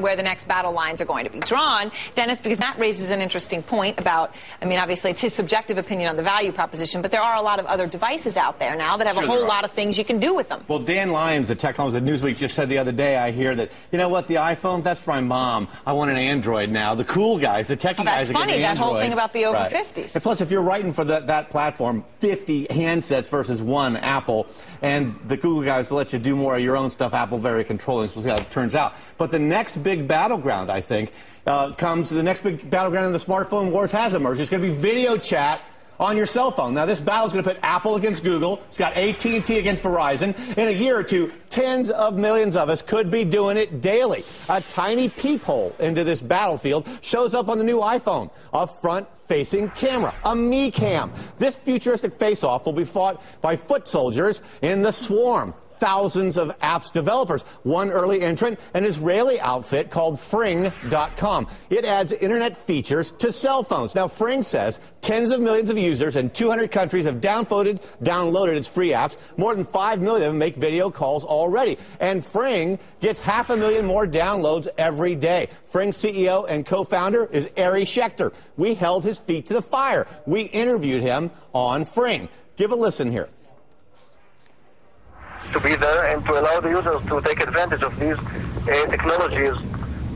where the next battle lines are going to be drawn, Dennis, because Matt raises an interesting point about, I mean, obviously it's his subjective opinion on the value proposition, but there are a lot of other devices out there now that have a whole lot of things you can do with them. Well, Dan Lyons, the tech columnist at Newsweek, just said the other day, I hear that, you know what, the iPhone, that's for my mom. I want an Android now. The cool guys, the techie guys are getting Android. That's funny, that whole thing about the over 50s. And plus, if you're writing for that platform, 50 handsets versus one Apple, and the Google guys let you do more of your own stuff, Apple very controlling, so we'll see how it turns out. But the next big battleground, I think, the next big battleground in the smartphone wars has emerged. It's going to be video chat on your cell phone. Now, this battle is going to put Apple against Google. It's got AT&T against Verizon. In a year or two, tens of millions of us could be doing it daily. A tiny peephole into this battlefield shows up on the new iPhone, a front-facing camera, a Me Cam. This futuristic face-off will be fought by foot soldiers in the swarm. Thousands of apps developers. One early entrant, an Israeli outfit called fring.com. It adds internet features to cell phones. Now, Fring says tens of millions of users in 200 countries have downloaded its free apps. More than 5 million of them make video calls already. And Fring gets 500,000 more downloads every day. Fring's CEO and co-founder is Avi Shechter. We held his feet to the fire. We interviewed him on Fring. Give a listen here. To be there and to allow the users to take advantage of these technologies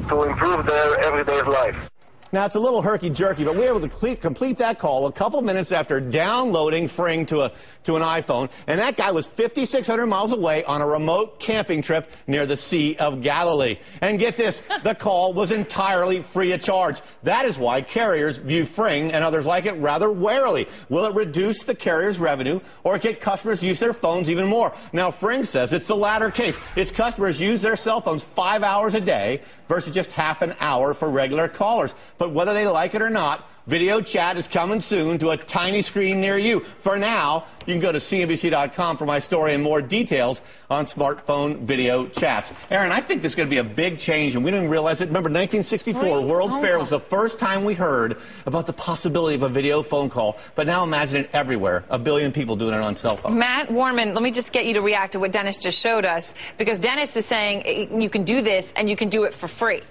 to improve their everyday life. Now, it's a little herky-jerky, but we were able to complete that call a couple minutes after downloading Fring to an iPhone, and that guy was 5,600 miles away on a remote camping trip near the Sea of Galilee. And get this, the call was entirely free of charge. That is why carriers view Fring and others like it rather warily. Will it reduce the carrier's revenue or get customers to use their phones even more? Now, Fring says it's the latter case. Its customers use their cell phones 5 hours a day versus just half an hour for regular callers. But whether they like it or not, video chat is coming soon to a tiny screen near you. For now, you can go to CNBC.com for my story and more details on smartphone video chats. Aaron, I think this is going to be a big change, and we didn't realize it. Remember, 1964, World's Fair was the first time we heard about the possibility of a video phone call. But now imagine it everywhere. 1 billion people doing it on cell phones. Matt Warman, let me just get you to react to what Dennis just showed us, because Dennis is saying you can do this and you can do it for free.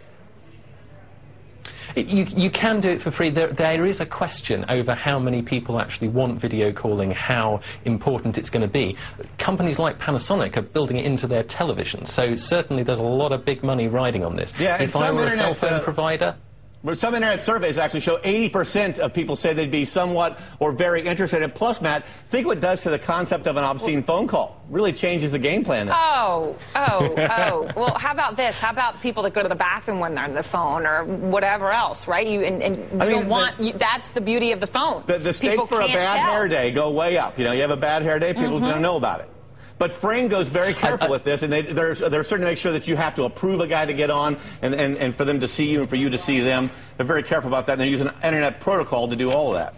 You can do it for free. There is a question over how many people actually want video calling, how important it's going to be. Companies like Panasonic are building it into their television, so certainly there's a lot of big money riding on this. Yeah, if I were a cell phone provider... But some internet surveys actually show 80% of people say they'd be somewhat or very interested. And plus, Matt, think what it does to the concept of an obscene phone call. Really changes the game plan. Oh. Well, how about this? How about people that go to the bathroom when they're on the phone or whatever else, right? That's the beauty of the phone. The stakes for a bad hair day go way up. You know, you have a bad hair day, people are going to know about it. But Fring goes very careful with this, and they're certain to make sure that you have to approve a guy to get on and for them to see you and for you to see them. They're very careful about that, and they're using an internet protocol to do all of that.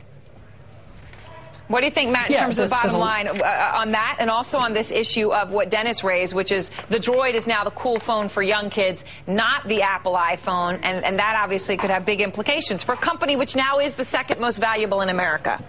What do you think, Matt, in terms of the bottom line on that, and also on this issue of what Dennis raised, which is the Droid is now the cool phone for young kids, not the Apple iPhone, and that obviously could have big implications for a company which now is the second most valuable in America?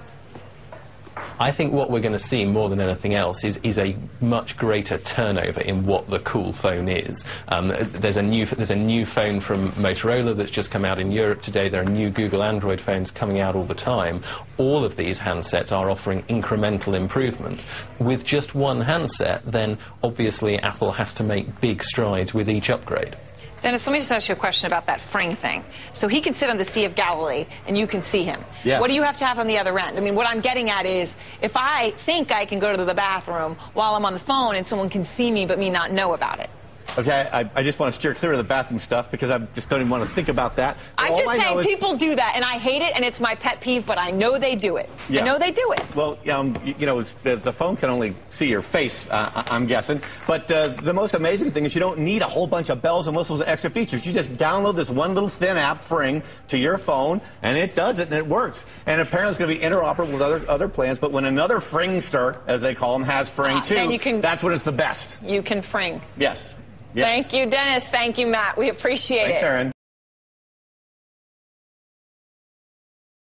I think what we're going to see more than anything else is a much greater turnover in what the cool phone is. There's a new phone from Motorola that's just come out in Europe today. There are new Google Android phones coming out all the time. All of these handsets are offering incremental improvements. With just one handset, then obviously Apple has to make big strides with each upgrade. Dennis, let me just ask you a question about that Fring thing. So he can sit on the Sea of Galilee and you can see him. Yes. What do you have to have on the other end? I mean, what I'm getting at is if I think I can go to the bathroom while I'm on the phone and someone can see me but me not know about it. Okay, I just want to steer clear of the bathroom stuff because I just don't even want to think about that. I'm just saying people do that, and I hate it, and it's my pet peeve, but I know they do it. Yeah. I know they do it. Well, you know, the phone can only see your face, I'm guessing. But the most amazing thing is you don't need a whole bunch of bells and whistles and extra features. You just download this one little thin app, Fring, to your phone, and it does it, and it works. And apparently it's going to be interoperable with other plans, but when another Fringster, as they call them, has Fring too, that's when it's the best. You can Fring. Yes. Thank you, Dennis. Thank you, Matt. We appreciate it. Thanks, Aaron.